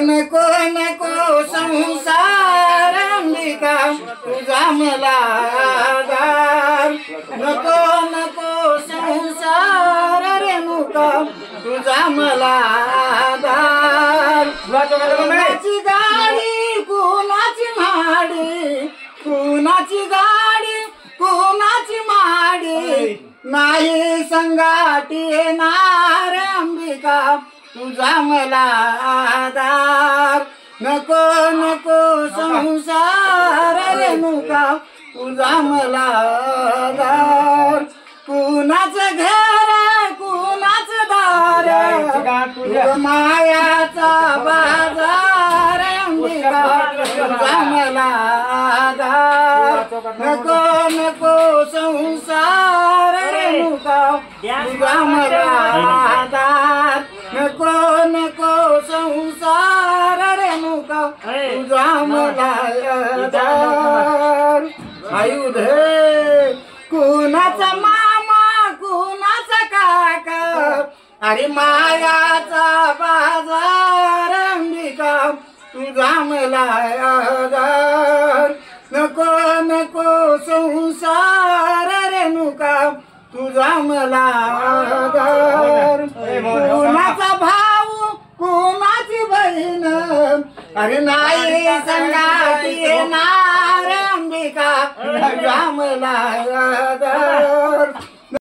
नको नको संसार अंबिका तुझा मला आधार नको नको संसार रेणुका तुझा मला आधार कुणाची गाडी कुणाची माडी कुणाची गाडी कुणाची माडी नाही संगाटी येणार अंबिका तुझा मला आधार नको नको संसार रेणुका तुझा मला आधार कुणाचं घर कुणाचं दार मायाचा बाजार अंबिका तुझा मला आधार नको नको संसार रेणुका तुझा मला आधार नको नको संसार रेणुका तुझा मला आधार आयुध कुणाचा मामा कुणाचा काका अरे मायाचा बाजार अंबिका तुझा मला आधार नको नको संसार रेणुका तुझा मला आधार कुणाचा भाऊ कुणाची बहीण अरे नाही संगाती येणार अंबिका तुझा मला आधार